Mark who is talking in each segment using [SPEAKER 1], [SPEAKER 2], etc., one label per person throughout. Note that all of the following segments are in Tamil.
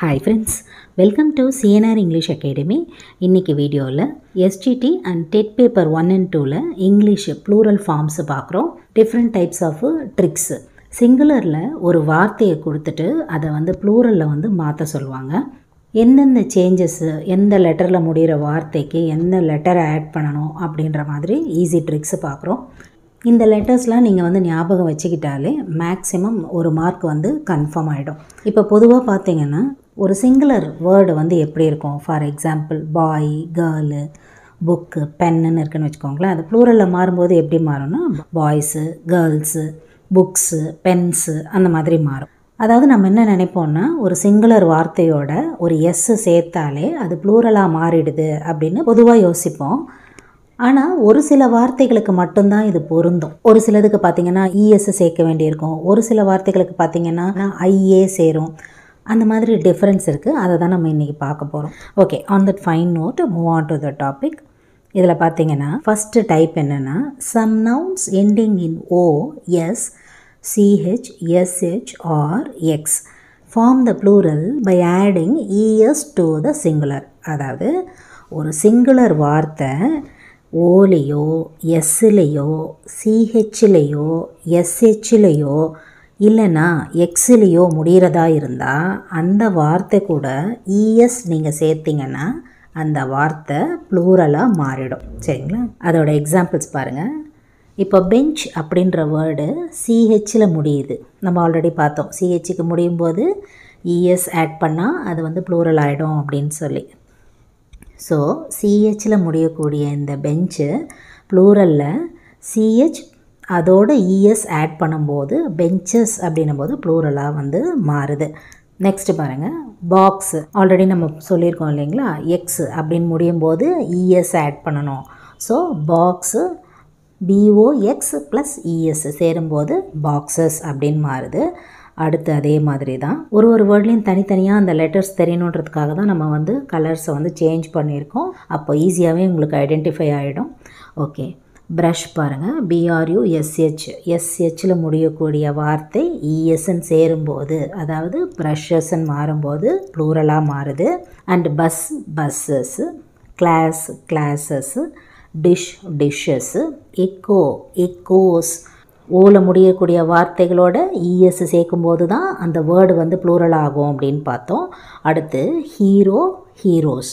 [SPEAKER 1] Hi friends, welcome to CNR English Academy. இன்னைக்கு வீடியோவில் STT and TET paper 1 and 2ல English plural forms பார்க்குறோம். Different types of tricks. சிங்குலரில் ஒரு வார்த்தையை கொடுத்துட்டு அதை வந்து ப்ளூரலில் மாற்ற சொல்லுவாங்க. எந்தெந்த சேஞ்சஸ்ஸு எந்த லெட்டரில் முடிகிற வார்த்தைக்கு எந்த லெட்டரை ஆட் பண்ணணும் அப்படின்ற மாதிரி ஈஸி ட்ரிக்ஸ் பார்க்குறோம். இந்த லெட்டர்ஸ்லாம் நீங்கள் ஞாபகம் வச்சுக்கிட்டாலே மேக்ஸிமம் ஒரு மார்க் கன்ஃபார்ம் ஆகிடும். இப்போ பொதுவாக பார்த்தீங்கன்னா ஒரு சிங்குலர் வேர்டு எப்படி இருக்கும், for example boy, girl, book, பென்னுன்னு இருக்குன்னு வச்சுக்கோங்களேன். அது ப்ளூரலில் மாறும்போது எப்படி மாறும்னா பாய்ஸு, கேர்ள்ஸு, புக்ஸு, பென்ஸு அந்த மாதிரி மாறும். அதாவது நம்ம என்ன நினைப்போம்னா ஒரு சிங்குலர் வார்த்தையோட ஒரு எஸ்ஸு சேர்த்தாலே அது ப்ளூரலாக மாறிடுது அப்படின்னு பொதுவாக யோசிப்போம். ஆனால் ஒரு சில வார்த்தைகளுக்கு மட்டும்தான் இது பொருந்தும். ஒரு சிலதுக்கு பார்த்திங்கன்னா இஎஸ் சேர்க்க வேண்டியிருக்கும், ஒரு சில வார்த்தைகளுக்கு பார்த்திங்கன்னா ஐஏ சேரும். அந்த மாதிரி டிஃப்ரென்ஸ் இருக்குது. அதை தான் நம்ம இன்றைக்கி பார்க்க போகிறோம். Okay, on that fine note move on to the topic. இதில் பார்த்தீங்கன்னா ஃபஸ்ட்டு டைப் என்னென்னா some nouns ending in O, S, CH, SH or X form the plural by adding ES to the singular. அதாவது ஒரு சிங்குலர் வார்த்தை ஓலையோ, எஸ்லேயோ, சிஹெச்லேயோ, எஸ்ஹெச்லேயோ இல்லைன்னா எக்ஸ்லேயோ முடிகிறதா இருந்தால் அந்த வார்த்தை கூட இஎஸ் நீங்கள் சேர்த்திங்கன்னா அந்த வார்த்தை ப்ளூரலாக மாறிடும். சரிங்களா? அதோட எக்ஸாம்பிள்ஸ் பாருங்கள். இப்போ பெஞ்ச் அப்படின்ற வேர்டு சிஹெச்சில் முடியுது. நம்ம ஆல்ரெடி பார்த்தோம், சிஹெச்சுக்கு முடியும் போது இஎஸ் ஆட் பண்ணால் அது ப்ளூரல் ஆகிடும் அப்படின்னு சொல்லி. ஸோ சிஹெச்சில் முடியக்கூடிய இந்த பெஞ்சு ப்ளூரலில் சிஹெச் அதோட இஎஸ் ஆட் பண்ணும்போது பெஞ்சஸ் அப்படின்னும் போது ப்ளூரலாக மாறுது. நெக்ஸ்ட்டு பாருங்கள், பாக்ஸ் ஆல்ரெடி நம்ம சொல்லியிருக்கோம் இல்லைங்களா, எக்ஸ் அப்படின்னு முடியும் போது இஎஸ் ஆட் பண்ணணும். So box B O X plus ES சேரும்போது பாக்ஸஸ் அப்படின்னு மாறுது. அடுத்து அதே மாதிரி தான் ஒரு வேர்ட்லேயும் தனித்தனியாக அந்த லெட்டர்ஸ் தெரியணுன்றதுக்காக தான் நம்ம கலர்ஸை சேஞ்ச் பண்ணியிருக்கோம். அப்போ ஈஸியாகவே உங்களுக்கு ஐடென்டிஃபை ஆகிடும். ஓகே, ப்ரஷ் பாருங்கள், பிஆர்யூஎஸ்ஹெச், எஸ்ஹெச்சில் முடியக்கூடிய வார்த்தை இஎஸ்ன்னு சேரும்போது அதாவது ப்ரஷஸ்ன்னு மாறும்போது ப்ளூரலாக மாறுது. And bus, buses, class, classes, dish, dishes, echo, echoes, ஓல முடியக்கூடிய வார்த்தைகளோட இஎஸ் சேர்க்கும்போது தான் அந்த வேர்டு ப்ளூரல் ஆகும் அப்படின்னு பார்த்தோம். அடுத்து hero, heroes.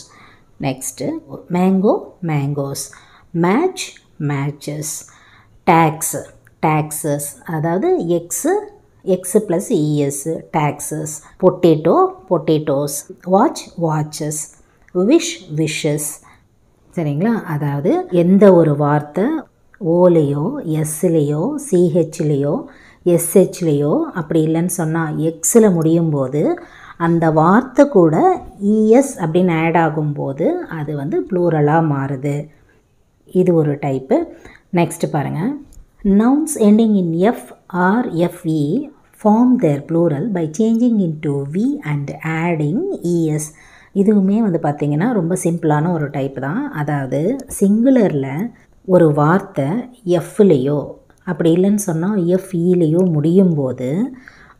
[SPEAKER 1] Next mango, mangoes, match, matches, tax, taxes, அதாவது X plus ES taxes, potato, potatoes, watch, watches, wish, wishes. சரிங்களா? அதாவது எந்த ஒரு வார்த்தை ஓலையோ, எஸ்லேயோ, சிஹெச்லேயோ, எஸ்ஹெச்லேயோ அப்படி இல்லைன்னு சொன்னால் எக்ஸில் முடியும் போது அந்த வார்த்தை கூட இஎஸ் அப்படின்னு ஆட் ஆகும்போது அது ப்ளூரலாக மாறுது. இது ஒரு டைப்பு. நெக்ஸ்ட்டு பாருங்கள், nouns ending in F or FE form their plural by changing into V and adding ES. இதுவுமே பார்த்திங்கன்னா ரொம்ப சிம்பிளான ஒரு டைப் தான். அதாவது சிங்குலரில் ஒரு வார்த்தை எஃப்லேயோ அப்படி இல்லைன்னு சொன்னால் எஃப்இலேயோ முடியும் போது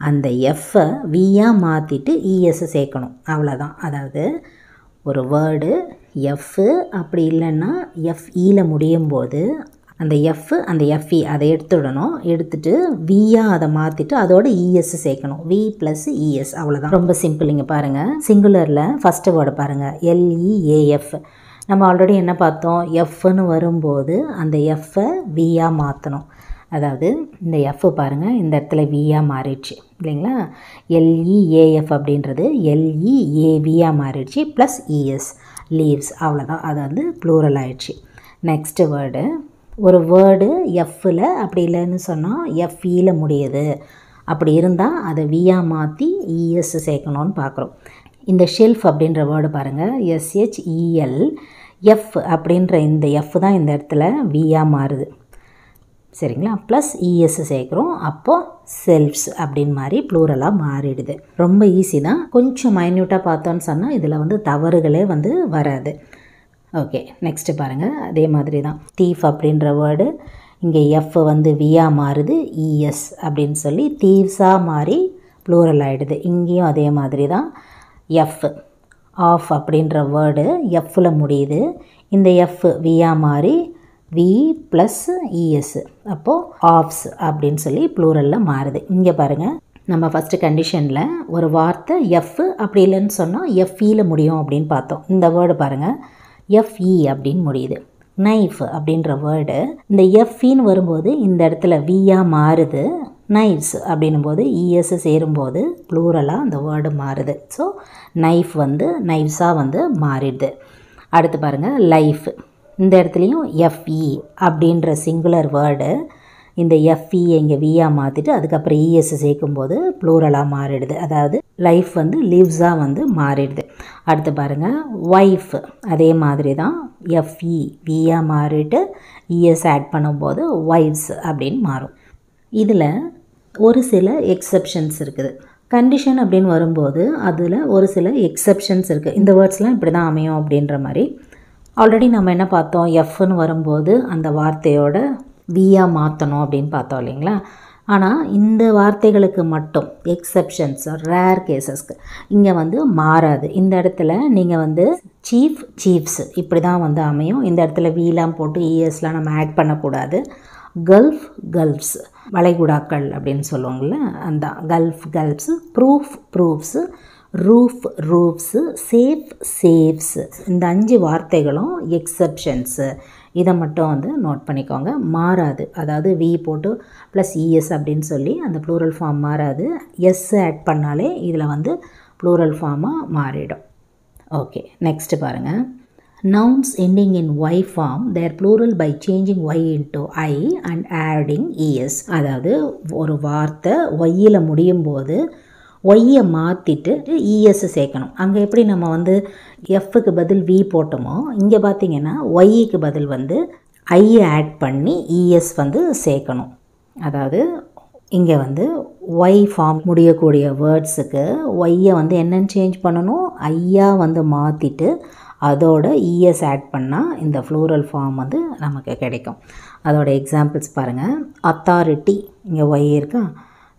[SPEAKER 1] அந்த எஃப்பை வியாக மாற்றிட்டு இஎஸ் சேர்க்கணும். அவ்வளோதான். அதாவது ஒரு வேர்டு எஃப்பு அப்படி இல்லைன்னா எஃப்இயில் முடியும் போது அந்த எஃப் அந்த எஃப்இ அதை எடுத்துடணும். எடுத்துட்டு வியாக அதை மாற்றிட்டு அதோட இஎஸ் சேர்க்கணும். வி ப்ளஸ் இஎஸ், அவ்வளோதான். ரொம்ப சிம்பிள். இங்கே பாருங்கள், சிங்குலரில் ஃபஸ்ட்டு வேர்டு பாருங்கள், எல்இஏஎஃப். நம்ம ஆல்ரெடி என்ன பார்த்தோம், எஃப்னு வரும்போது அந்த எஃப்பை வியாக மாற்றணும். அதாவது இந்த எஃப் பாருங்கள், இந்த இடத்துல வியாக மாறிடுச்சு இல்லைங்களா. எல்இஏஎஃப் அப்படின்றது எல்இஏவியாக மாறிடுச்சு ப்ளஸ் இஎஸ், லீவ்ஸ், அவ்வளோதான். அது ப்ளூரல் ஆயிடுச்சு. நெக்ஸ்ட்டு வேர்டு, ஒரு வேர்டு எஃப்பில் அப்படி இல்லைன்னு சொன்னால் எஃப்இயில் முடியுது. அப்படி இருந்தால் அதை வியாக மாற்றி இஎஸ் சேர்க்கணும்னு பார்க்குறோம். இந்த ஷெல்ஃப் அப்படின்ற வேர்டு பாருங்கள், எஸ்ஹெச்இஎல், எஃப் அப்படின்ற இந்த எஃப் தான் இந்த இடத்துல வியாக மாறுது. சரிங்களா? ப்ளஸ் இஎஸ் சேர்க்குறோம். அப்போது செல்ஃப்ஸ் அப்படின்னு மாதிரி ப்ளூரலாக மாறிடுது. ரொம்ப ஈஸி தான். கொஞ்சம் மைன்யூட்டாக பார்த்தோன்னு சொன்னால் இதில் தவறுகளே வராது. ஓகே, நெக்ஸ்ட்டு பாருங்கள், அதே மாதிரி தான் தீஃப் அப்படின்ற வேர்டு இங்கே எஃப் வியாக மாறுது, இஎஸ் அப்படின்னு சொல்லி தீவ்ஸாக மாறி ப்ளூரல் ஆகிடுது. இங்கேயும் அதே மாதிரி தான். எஃப். ஆஃப் அப்படின்ற வேர்டு எஃப்ல முடியுது. இந்த எஃப் வியா மாறி வி ப்ளஸ் இஎஸ், அப்போது ஆஃப்ஸ் அப்படின்னு சொல்லி ப்ளூரலில் மாறுது. இங்கே பாருங்கள், நம்ம ஃபஸ்ட்டு கண்டிஷனில் ஒரு வார்த்தை எஃப் அப்படி இல்லைன்னு சொன்னால் எஃப்இயில் முடியும் அப்படின்னு பார்த்தோம். இந்த வேர்டு பாருங்கள், எஃப்இ அப்படின்னு முடியுது. நைஃப் அப்படின்ற வேர்டு இந்த எஃப்இன்னு வரும்போது இந்த இடத்துல வியாக மாறுது. நைஃப்ஸ் அப்படின்னும் போது இஎஸ் சேரும்போது ப்ளூரலாக அந்த வேர்டு மாறுது. ஸோ நைஃப் வந்து நைஃப்ஸாக வந்து மாறிடுது. அடுத்து பாருங்கள், லைஃப். இந்த இடத்துலையும் எஃப்இ அப்படின்ற சிங்குலர் வேர்டு இந்த எஃப்இயை இங்கே வியாக மாற்றிட்டு அதுக்கப்புறம் இஎஸ் சேர்க்கும்போது ப்ளூரலாக மாறிடுது. அதாவது லைஃப் வந்து லிவ்ஸாக வந்து மாறிடுது. அடுத்து பாருங்கள், ஒய்ஃப். அதே மாதிரி தான் எஃப்இ வியாக மாறிட்டு இஎஸ் ஆட் பண்ணும்போது ஒய்ஃப்ஸ் அப்படின்னு மாறும். இதில் ஒரு சில எக்ஸப்ஷன்ஸ் இருக்குது. கண்டிஷன் அப்படின்னு வரும்போது அதில் ஒரு சில எக்ஸப்ஷன்ஸ் இருக்குது. இந்த வேர்ட்ஸ்லாம் இப்படி தான் அமையும் அப்படின்ற மாதிரி. ஆல்ரெடி நம்ம என்ன பார்த்தோம், எஃப்னு வரும்போது அந்த வார்த்தையோட வியாக மாற்றணும் அப்படின்னு பார்த்தோம் இல்லைங்களா. ஆனால் இந்த வார்த்தைகளுக்கு மட்டும் எக்ஸப்ஷன்ஸ், ரேர் கேசஸ்க்கு இங்கே வந்து மாறாது. இந்த இடத்துல நீங்கள் வந்து சீஃப், சீஃப்ஸ் இப்படி தான் வந்து அமையும். இந்த இடத்துல வீலாம் போட்டு இஎஸ்லாம் நம்ம ஆட் பண்ணக்கூடாது. கல்ஃப், கல்ஃப்ஸ், வளைகுடாக்கள் அப்படின்னு சொல்லுவாங்கள்ல, அந்த gulf, gulfs. Proof, proofs. Roof, roofs. Safe, safes. இந்த 5 வார்த்தைகளும் எக்ஸப்ஷன்ஸு. இதை மட்டும் வந்து நோட் பண்ணிக்கோங்க, மாறாது. அதாவது வி போட்டு ப்ளஸ் இஎஸ் அப்படின்னு சொல்லி அந்த ப்ளூரல் ஃபார்ம் மாறாது. எஸ் ஆட் பண்ணாலே இதில் வந்து ப்ளூரல் ஃபார்மாக மாறிடும். ஓகே, நெக்ஸ்ட்டு பாருங்கள். Nouns ending in y form their plural by changing y into I and adding es. அதாவது ஒரு வார்த்தை ஒய்யில் முடியும் போது ஒய்யை மாற்றிட்டு இஎஸ் சேர்க்கணும். அங்கே எப்படி நம்ம வந்து எஃப்க்கு பதில் வி போட்டோமோ இங்கே பார்த்திங்கன்னா ஒய்க்கு பதில் வந்து ஐயை ஆட் பண்ணி இஎஸ் வந்து சேர்க்கணும். அதாவது இங்கே வந்து ஒய் ஃபார்ம் முடியக்கூடிய வேர்ட்ஸுக்கு ஒய்யை வந்து என்னென்னு சேஞ்ச் பண்ணணும், ஐயா வந்து மாற்றிட்டு அதோட இஎஸ் ஆட் பண்ணால் இந்த ஃப்ளூரல் ஃபார்ம் வந்து நமக்கு கிடைக்கும். அதோட எக்ஸாம்பிள்ஸ் பாருங்கள். அத்தாரிட்டி, இங்கே ஒய் இருக்கா,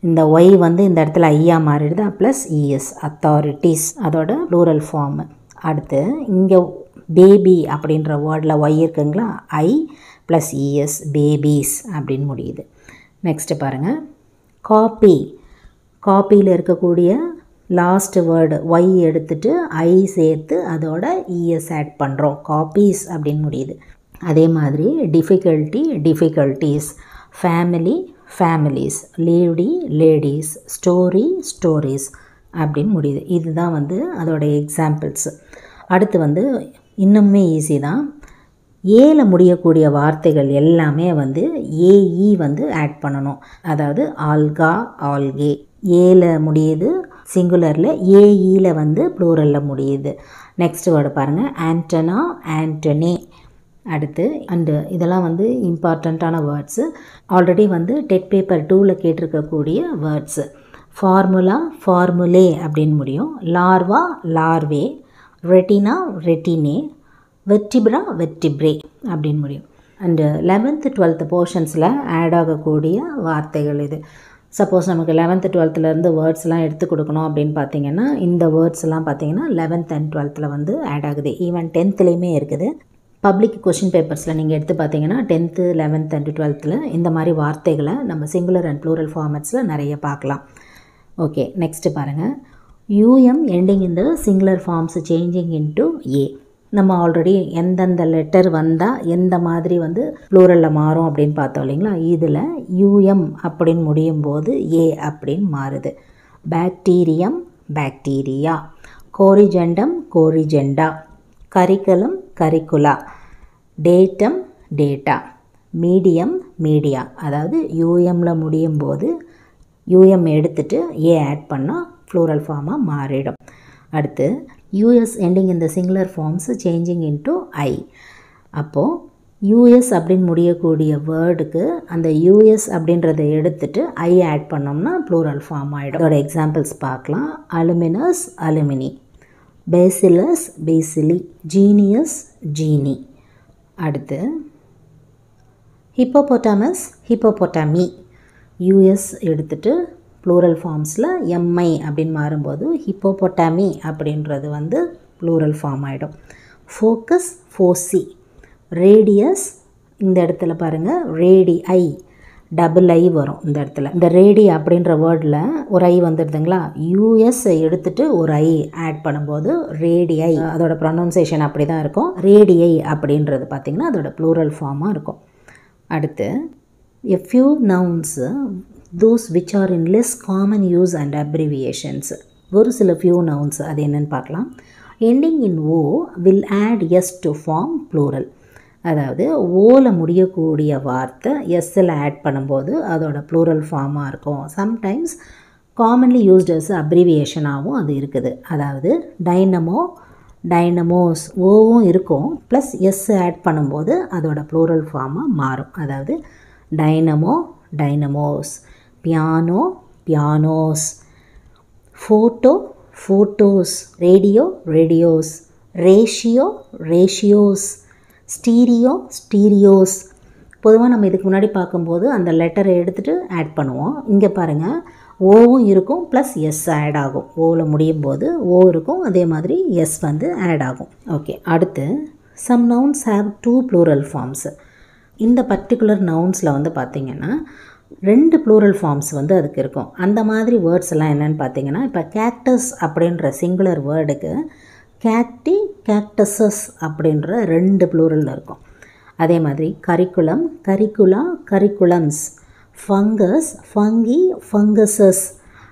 [SPEAKER 1] இந்த ஒய் வந்து இந்த இடத்துல ஐயா மாறிடுதா, ப்ளஸ் இஎஸ், அத்தாரிட்டிஸ், அதோட ப்ளூரல் ஃபார்மு. அடுத்து இங்கே பேபி அப்படின்ற வேர்டில் ஒய் இருக்குங்களா, ஐ ப்ளஸ் இஎஸ், பேபீஸ் அப்படின்னு முடியுது. நெக்ஸ்ட்டு பாருங்கள், காப்பி. காப்பியில் இருக்கக்கூடிய லாஸ்ட் வேர்டு ஒய் எடுத்துட்டு ஐ சேர்த்து அதோட இஎஸ் ஆட் பண்ணுறோம், காப்பீஸ் அப்படின்னு முடியுது. அதே மாதிரி difficulty, difficulties. Family, families. Lady, ladies. Story, stories அப்படின்னு முடியுது. இதுதான் வந்து அதோட எக்ஸாம்பிள்ஸு. அடுத்து வந்து இன்னுமே ஈஸி தான். ஏல முடியக்கூடிய வார்த்தைகள் எல்லாமே வந்து ஏஇ வந்து ஆட் பண்ணணும். அதாவது ஆல்கா, ஆல்கே. ஏல முடியுது சிங்குலரில், ஏஇயில் வந்து ப்ளூரலில் முடியுது. நெக்ஸ்ட் வேர்டு பாருங்கள், ஆண்டனா, ஆண்டனே. அடுத்து இதெல்லாம் வந்து இம்பார்ட்டண்ட்டான வேர்ட்ஸு. ஆல்ரெடி வந்து டெட் பேப்பர் 2ல் கேட்டிருக்கக்கூடிய வேர்ட்ஸு. ஃபார்முலா, ஃபார்முலே அப்படின்னு முடியும். Larva, larvae. ரெட்டினா, ரெட்டினே. வெர்டிப்ரா, வெர்டிப்ரே அப்படின்னு முடியும். அண்டு 11th 12th போர்ஷன்ஸில் ஆட் ஆகக்கூடிய வார்த்தைகள் இது. சப்போஸ் நமக்கு 11th 12th வேர்ட்ஸ்லாம் எடுத்து கொடுக்கணும் அப்படின்னு பார்த்தீங்கன்னா இந்த வேர்ட்ஸ்லாம் பார்த்தீங்கன்னா 11th and 12th வந்து ஆட் ஆகுது. ஈவன் 10th இருக்குது. பப்ளிக் கொஷின் பேப்பர்ஸில் நீங்கள் எடுத்து பார்த்தீங்கன்னா 10th 11th and 12th இந்த மாதிரி வார்த்தைகளை நம்ம சிங்குலர் அண்ட் ப்ளூரல் ஃபார்மேட்ஸில் நிறைய பார்க்கலாம். ஓகே, நெக்ஸ்ட்டு பாருங்கள். யூஎம் எண்டிங் இந்த சிங்குலர் ஃபார்ம்ஸ் சேஞ்சிங் இன்டு ஏ. நம்ம ஆல்ரெடி எந்தெந்த லெட்டர் வந்தால் எந்த மாதிரி வந்து ப்ளூரலில் மாறும் அப்படின்னு பார்த்தோம் இல்லைங்களா. இதில் யூஎம் அப்படின்னு முடியும் போது ஏ அப்படின்னு மாறுது. Bacterium, bacteria. Corrigendum, corrigenda. Curriculum, curricula. Datum, data. Medium, media. அதாவது யூஎம்மில் முடியும் போது யூஎம் எடுத்துகிட்டு ஏ ஆட் பண்ணால் ப்ளூரல் ஃபார்மாக மாறிடும். அடுத்து யூஎஸ் எண்டிங் இந்த singular forms changing into I. அப்போது யூஎஸ் அப்படின்னு முடியக்கூடிய வேர்டுக்கு அந்த யூஎஸ் அப்படின்றத எடுத்துகிட்டு ஐ ஆட் பண்ணோம்னா ப்ளூரல் ஃபார்ம் ஆகிடும். அதோட எக்ஸாம்பிள்ஸ் பார்க்கலாம். Alumnus, alumni. Bacillus, bacilli. Genius, genii. அடுத்து ஹிப்போபொட்டாமஸ், ஹிப்போபொட்டாமி. யூஎஸ் எடுத்துகிட்டு ப்ளூரல் ஃபார்ம்ஸில் எம்ஐ அப்படின்னு மாறும்போது ஹிப்போபொட்டாமி அப்படின்றது வந்து ப்ளூரல் ஃபார்ம் ஆகிடும். Focus foci. ரேடியஸ் இந்த இடத்துல பாருங்கள் ரேடிஐ டபுள் ஐ வரும் இந்த இடத்துல. இந்த ரேடி அப்படின்ற வேர்டில் ஒரு ஐ வந்துடுதுங்களா, யூஎஸ் எடுத்துகிட்டு ஒரு ஐ ஆட் பண்ணும்போது ரேடிஐ, அதோட ப்ரொனவுன்சேஷன் அப்படி தான் இருக்கும். ரேடிஐ அப்படின்றது பார்த்திங்கன்னா அதோட ப்ளூரல் ஃபார்மாக இருக்கும். அடுத்து a few nouns those which are in less common use and abbreviations. ஒரு சில few nouns அது என்னன்னு பார்க்கலாம். ending in o will add s to form plural. அதாவது ஓல முடியக்கூடிய வார்த்தை எஸ்ஸில் ஆட் பண்ணும்போது அதோட ப்ளூரல் ஃபார்மாக இருக்கும். சம்டைம்ஸ் காமன்லி யூஸ்ட் அஸ் அப்ரிவியேஷனாகவும் அது இருக்குது. அதாவது டைனமோ, டைனமோஸ் ஓவும் இருக்கும், ப்ளஸ் எஸ் ஆட் பண்ணும்போது அதோட ப்ளூரல் ஃபார்மாக மாறும். அதாவது dynamo, dynamos, piano, pianos, photo, photos, radio, radios, ratio, ratios, stereo, stereos. பொதுவாக நம்ம இதுக்கு முன்னாடி பார்க்கும்போது அந்த லெட்டரை எடுத்துகிட்டு ஆட் பண்ணுவோம். இங்கே பாருங்கள் ஓவும் இருக்கும் ப்ளஸ் எஸ் ஆட் ஆகும். ஓவில் முடியும் போது ஓ இருக்கும், அதே மாதிரி எஸ் வந்து ஆட் ஆகும். ஓகே, அடுத்து some nouns have 2 plural forms. இந்த பர்டிகுலர் நவுன்ஸில் வந்து பார்த்திங்கன்னா 2 ப்ளூரல் ஃபார்ம்ஸ் வந்து அதுக்கு இருக்கும். அந்த மாதிரி வேர்ட்ஸ் எல்லாம் என்னென்னு பார்த்தீங்கன்னா, இப்போ கேக்டஸ் அப்படின்ற சிங்குலர் வேர்டுக்கு கேக்டி, கேக்டஸஸ் அப்படின்ற 2 ப்ளூரல் இருக்கும். அதே மாதிரி curriculum, curricula, curriculums, fungus, fungi, funguses.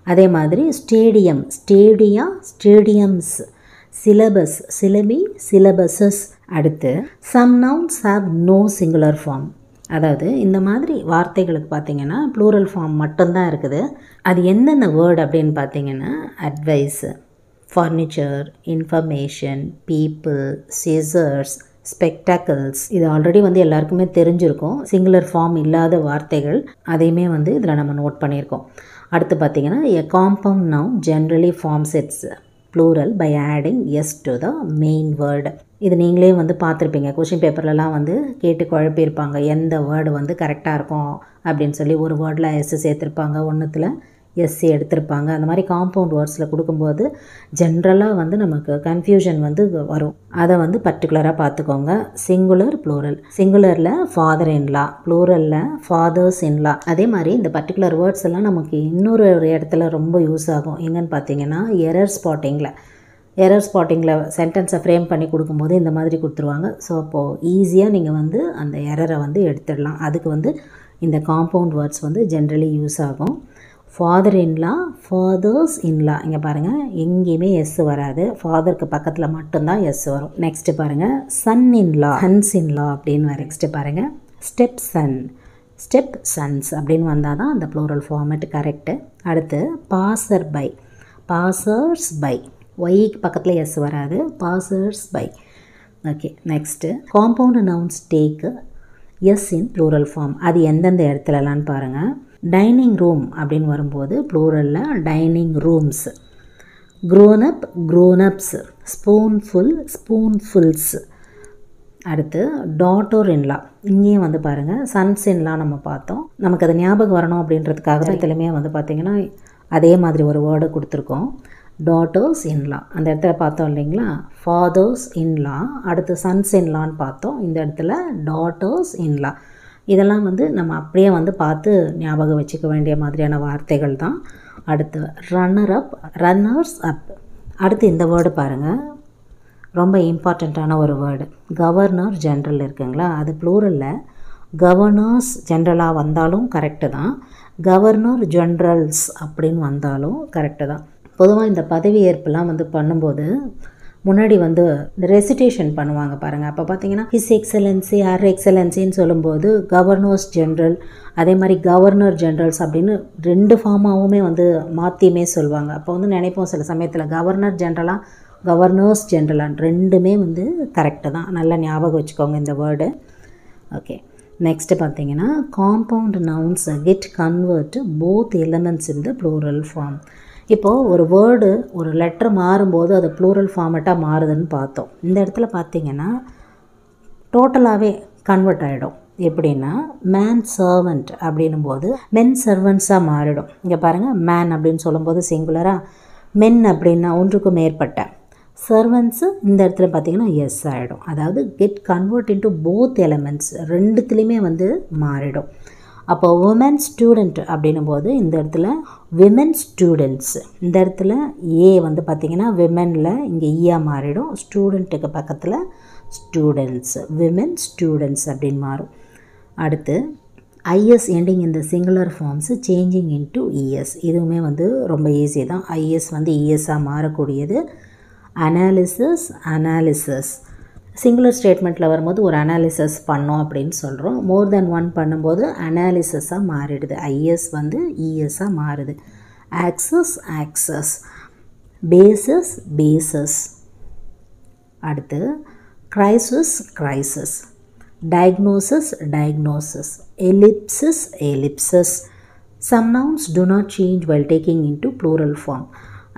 [SPEAKER 1] அதே மாதிரி stadium, stadia, stadiums, syllabus, syllabi, syllabuses. அடுத்து some nouns have no singular form. அதாவது இந்த மாதிரி வார்த்தைகளுக்கு பார்த்திங்கன்னா ப்ளூரல் ஃபார்ம் மட்டும்தான் இருக்குது. அது என்னென்ன வேர்டு அப்படின்னு பார்த்திங்கன்னா advice, furniture, information, people, scissors, spectacles. இது ஆல்ரெடி வந்து எல்லாருக்குமே தெரிஞ்சிருக்கும். சிங்குலர் ஃபார்ம் இல்லாத வார்த்தைகள் அதையுமே வந்து இதில் நம்ம நோட் பண்ணியிருக்கோம். அடுத்து பார்த்திங்கன்னா a compound noun generally forms its plural by adding S to the main word. இது நீங்களே வந்து பார்த்துருப்பீங்க, கொஷின் பேப்பர்லலாம் வந்து கேட்டு குழப்பியிருப்பாங்க எந்த வேர்டு வந்து கரெக்டாக இருக்கும் அப்படின்னு சொல்லி. ஒரு வேர்டில் எஸ் சேர்த்துருப்பாங்க, ஒன்றுத்தில் எஸ்சி எடுத்திருப்பாங்க. அந்த மாதிரி காம்பவுண்ட் வேர்ட்ஸில் கொடுக்கும்போது ஜென்ரலாக வந்து நமக்கு கன்ஃபியூஷன் வந்து வரும். அதை வந்து பர்டிகுலராக பார்த்துக்கோங்க. Singular, plural. சிங்குலரில் ஃபாதர் இன்லா, ப்ளூரலில் ஃபாதர்ஸ் இன்லா. அதே மாதிரி இந்த பர்டிகுலர் வேர்ட்ஸ் எல்லாம் நமக்கு இன்னொரு இடத்துல ரொம்ப யூஸ் ஆகும். எங்கன்னு பார்த்தீங்கன்னா எரர் ஸ்பாட்டிங்கில். எரர் ஸ்பாட்டிங்கில் சென்டென்ஸை ஃப்ரேம் பண்ணி கொடுக்கும்போது இந்த மாதிரி கொடுத்துருவாங்க. ஸோ அப்போது ஈஸியாக நீங்கள் வந்து அந்த எரரை வந்து எடுத்துடலாம். அதுக்கு வந்து இந்த காம்பவுண்ட் வேர்ட்ஸ் வந்து ஜென்ரலி யூஸ் ஆகும். Father in law, fathers in law. இங்கே பாருங்கள் எங்கேயுமே எஸ் வராது, ஃபாதருக்கு பக்கத்தில் மட்டும்தான் எஸ் வரும். நெக்ஸ்ட்டு பாருங்கள் சன் இன்லா, சன்ஸ் இன்லா அப்படின்னு வரும். நெக்ஸ்ட்டு பாருங்கள் ஸ்டெப் சன், ஸ்டெப் சன்ஸ் அப்படின்னு வந்தால் தான் அந்த ப்ளூரல் ஃபார்மேட் கரெக்டு. அடுத்து பாசர் பை, பாசர்ஸ் பை, ஒய்க்கு பக்கத்தில் எஸ் வராது, passers by. Okay, next compound nouns take S in plural form. அது எந்தெந்த இடத்துலலான்னு பாருங்கள். டைனிங் ரூம் அப்படின்னு வரும்போது ப்ளூரலில் dining rooms. Grown up, grownups. Spoonful, spoonfuls. அடுத்து டாட்டர் இன்லா. இங்கேயும் வந்து பாருங்கள் சன்ஸ் இன்லா நம்ம பார்த்தோம். நமக்கு அது ஞாபகம் வரணும் அப்படின்றதுக்காக தான் இதுலையுமே வந்து பார்த்திங்கன்னா அதே மாதிரி ஒரு வேர்டை கொடுத்துருக்கோம். டாட்டர்ஸ் இன்லா அந்த இடத்துல பார்த்தோம் இல்லைங்களா, ஃபாதர்ஸ் இன்லா. அடுத்து சன்ஸ் இன்லான்னு பார்த்தோம், இந்த இடத்துல டாட்டர்ஸ் இன்லா. இதெல்லாம் வந்து நம்ம அப்படியே வந்து பார்த்து ஞாபகம் வச்சுக்க வேண்டிய மாதிரியான வார்த்தைகள் தான். அடுத்து ரன்னர் அப், ரன்னர்ஸ் அப். அடுத்து இந்த வேர்டு பாருங்கள், ரொம்ப இம்பார்ட்டண்ட்டான ஒரு வேர்டு. கவர்னர் ஜென்ரல் இருக்குங்களா, அது ப்ளூரலில் கவர்னர்ஸ் ஜென்ரலாக வந்தாலும் கரெக்டு தான், கவர்னர் ஜென்ரல்ஸ் அப்படின்னு வந்தாலும் கரெக்டு தான். பொதுவாக இந்த பதவி ஏற்பெல்லாம் வந்து பண்ணும்போது முன்னாடி வந்து இந்த ரெசிடேஷன் பண்ணுவாங்க பாருங்கள். அப்போ பார்த்தீங்கன்னா ஹிஸ் எக்ஸலன்சி, ஹர் எக்ஸலன்சின்னு சொல்லும்போது கவர்னர்ஸ் ஜென்ரல், அதே மாதிரி கவர்னர் ஜென்ரல்ஸ் அப்படின்னு 2 ஃபார்மாகவுமே வந்து மாற்றியுமே சொல்லுவாங்க. அப்போ வந்து நினைப்போம் சில சமயத்தில் கவர்னர் ஜென்ரலாக, கவர்னர்ஸ் ஜென்ரலான் 2மே வந்து கரெக்டு தான். நல்லா ஞாபகம் வச்சுக்கோங்க இந்த வேர்டு. ஓகே, நெக்ஸ்ட்டு பார்த்தீங்கன்னா compound nouns get convert both elements in the plural form. இப்போது ஒரு வேர்டு, ஒரு லெட்டர் மாறும்போது அது ப்ளூரல் ஃபார்மேட்டாக மாறுதுன்னு பார்த்தோம். இந்த இடத்துல பார்த்திங்கன்னா டோட்டலாகவே கன்வெர்ட் ஆகிடும். எப்படின்னா மேன் சர்வெண்ட் அப்படின்னும் போது மென் சர்வெண்ட்ஸாக மாறிடும். இங்கே பாருங்கள், மேன் அப்படின்னு சொல்லும்போது சிங்குலராக, மென் அப்படின்னா ஒன்றுக்கும் மேற்பட்ட, சர்வன்ஸு இந்த இடத்துல பார்த்திங்கன்னா எஸ் ஆகிடும். அதாவது get convert into both elements, ரெண்டுத்துலேயுமே வந்து மாறிடும். அப்போ உமன் ஸ்டூடெண்ட் அப்படின்னும் போது இந்த இடத்துல விமென் ஸ்டூடெண்ட்ஸ், இந்த இடத்துல ஏ வந்து பார்த்திங்கன்னா விமெனில் இங்கே ஈயாக மாறிடும். ஸ்டூடெண்ட்டுக்கு பக்கத்தில் ஸ்டூடெண்ட்ஸ், விமென் ஸ்டூடெண்ட்ஸ் அப்படின்னு மாறும். அடுத்து ஐஎஸ் எண்டிங் இந்த singular forms changing into E S, இதுவுமே வந்து ரொம்ப ஈஸி தான். ஐஎஸ் வந்து இஎஸ்ஸாக மாறக்கூடியது. அனாலிசிஸ், அனாலிசிஸ் சிங்குலர் ஸ்டேட்மெண்ட்டில் வரும்போது ஒரு அனாலிசிஸ் பண்ணோம் அப்படின்னு சொல்கிறோம். மோர் தென் ஒன் பண்ணும்போது அனாலிசிஸாக மாறிடுது. ஐஎஸ் வந்து இஎஸ்ஸாக மாறுது. Axes, axes, bases, bases. அடுத்து crisis, crisis, diagnosis, diagnosis, ellipsis, ellipsis. Some nouns do not change while taking into plural form.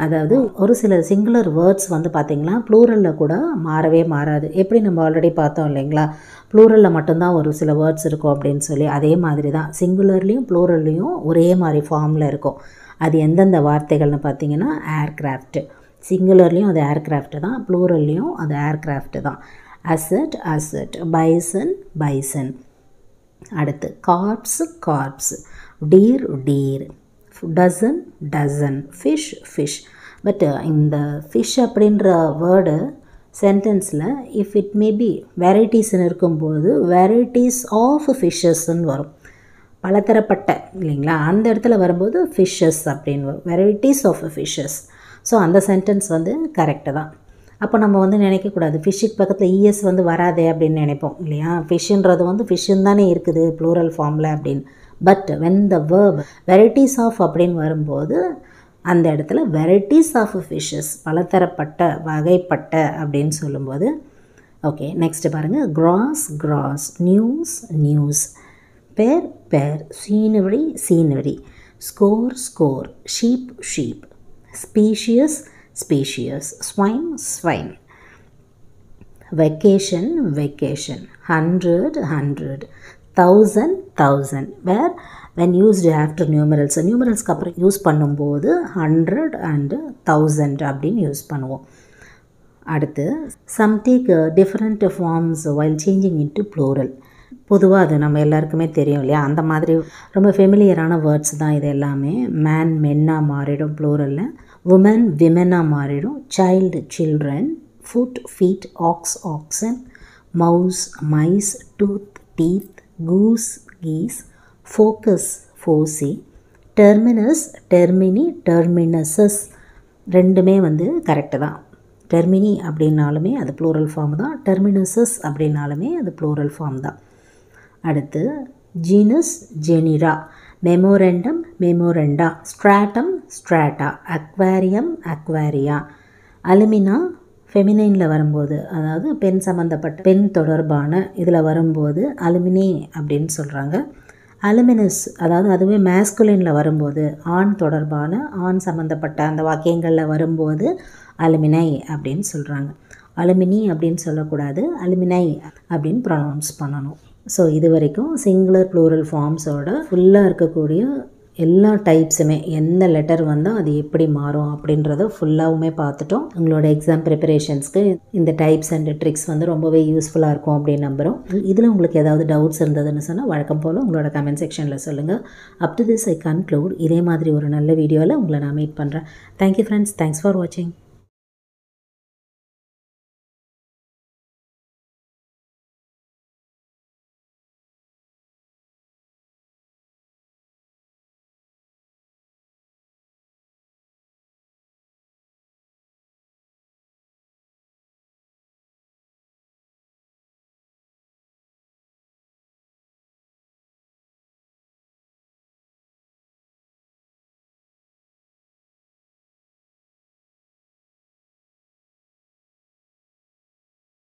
[SPEAKER 1] அதாவது ஒரு சில சிங்குலர் வேர்ட்ஸ் வந்து பார்த்திங்கன்னா ப்ளூரலில் கூட மாறவே மாறாது. எப்படி நம்ம ஆல்ரெடி பார்த்தோம் இல்லைங்களா, ப்ளூரலில் மட்டும்தான் ஒரு சில வேர்ட்ஸ் இருக்கும் அப்படின்னு சொல்லி, அதே மாதிரி தான் சிங்குலர்லேயும் ப்ளூரல்லையும் ஒரே மாதிரி ஃபார்மில் இருக்கும். அது எந்தெந்த வார்த்தைகள்னு பார்த்திங்கன்னா ஏர்க்ராஃப்ட், சிங்குலர்லேயும் அது ஏர்க்ராஃப்ட் தான், ப்ளூரல்லையும் அது ஏர்க்ராஃப்ட் தான். Asset, asset, bison, bison. அடுத்து corps, corps, deer, deer, dozen, dozen, fish, fish. But இந்த ஃபிஷ் அப்படின்ற வேர்டு சென்டென்ஸில் இஃப் இட் மே பி வெரைட்டிஸ்ன்னு இருக்கும்போது வெரைட்டிஸ் ஆஃப் ஃபிஷ்ஷஸ்ன்னு வரும், பலதரப்பட்ட இல்லைங்களா, அந்த இடத்துல வரும்போது ஃபிஷ்ஷஸ் அப்படின்னு வரும், வெரைட்டிஸ் ஆஃப் ஃபிஷ்ஷஸ். ஸோ அந்த சென்டென்ஸ் வந்து கரெக்டு தான். அப்போ நம்ம வந்து நினைக்கக்கூடாது ஃபிஷ்ஷுக்கு பக்கத்தில் இஎஸ் வந்து வராதே அப்படின்னு நினைப்போம் இல்லையா. ஃபிஷ்ஷுன்றது வந்து ஃபிஷ்ஷுன்னு தானே இருக்குது ப்ளூரல் ஃபார்மில் அப்படின்னு. But when the verb varieties of அப்படின்னு வரும்போது அந்த இடத்துல வெரைட்டிஸ் ஆஃப் ஃபிஷ்ஷஸ், பலதரப்பட்ட, வகைப்பட்ட அப்படின்னு சொல்லும்போது ஓகே. நெக்ஸ்ட்டு பாருங்கள், கிராஸ், கிராஸ், நியூஸ், நியூஸ், பேர், பேர், scenery, scenery, score, score, sheep, sheep, species, species, swine, swine, vacation, vacation, 100, 100, 1000, 1000. where when used after numerals, numeralsக்கு அப்புறம் யூஸ் பண்ணும்போது 100 and 1000 அப்படின்னு யூஸ் பண்ணுவோம். அடுத்து some take different forms while changing into plural. பொதுவாக அது நம்ம எல்லாருக்குமே தெரியும் இல்லையா, அந்த மாதிரி ரொம்ப ஃபெமிலியரான வேர்ட்ஸ் தான் இது எல்லாமே. மேன், மென்னாக மாறிடும் ப்ளூரலில், உமன், விமெனாக மாறிடும், child, children, foot, feet, ox, oxen, mouse, mice, tooth, teeth, goose, geese, focus, foci, terminus, termini, terminuses. ரெண்டுமே வந்து கரெக்டு தான். டெர்மினி அப்படின்னாலுமே அது ப்ளூரல் ஃபார்ம் தான், டெர்மினஸஸ் அப்படின்னாலுமே அது ப்ளூரல் ஃபார்ம் தான். அடுத்து genus, genera, memorandum, memoranda, stratum, strata, aquarium, aquaria. Alumna ஃபெமினைனில் வரும்போது, அதாவது பெண் சம்மந்தப்பட்ட, பெண் தொடர்பான இதில் வரும்போது அலுமினி அப்படின்னு சொல்கிறாங்க. அலுமினஸ் அதாவது அதுவே மேஸ்குலினில் வரும்போது, ஆண் தொடர்பான, ஆண் சம்மந்தப்பட்ட அந்த வாக்கியங்களில் வரும்போது அலுமினை அப்படின்னு சொல்கிறாங்க. அலுமினி அப்படின்னு சொல்லக்கூடாது, அலுமினை அப்படின்னு ப்ரொனவுன்ஸ் பண்ணணும். ஸோ இது வரைக்கும் சிங்குலர் ப்ளூரல் ஃபார்ம்ஸோட ஃபுல்லாக இருக்கக்கூடிய எல்லா டைப்ஸுமே எந்த லெட்டர் வந்தால் அது எப்படி மாறும் அப்படின்றத ஃபுல்லாகவுமே பார்த்துட்டோம். உங்களோட எக்ஸாம் ப்ரிப்பரேஷன்ஸ்க்கு இந்த டைப்ஸ் அண்ட் ட்ரிக்ஸ் வந்து ரொம்பவே யூஸ்ஃபுல்லாக இருக்கும் அப்படின்னு நம்புகிறோம். இதில் உங்களுக்கு ஏதாவது டவுட்ஸ் இருந்ததுன்னு சொன்னால் வழக்கம் போல் உங்களோட கமெண்ட் செக்ஷனில் சொல்லுங்கள். Up to this I conclude. இதே மாதிரி ஒரு நல்ல வீடியோவில் உங்களை நான் மீட் பண்ணுறேன். தேங்க்யூ ஃப்ரெண்ட்ஸ், தேங்க்ஸ் ஃபார் வாட்சிங்.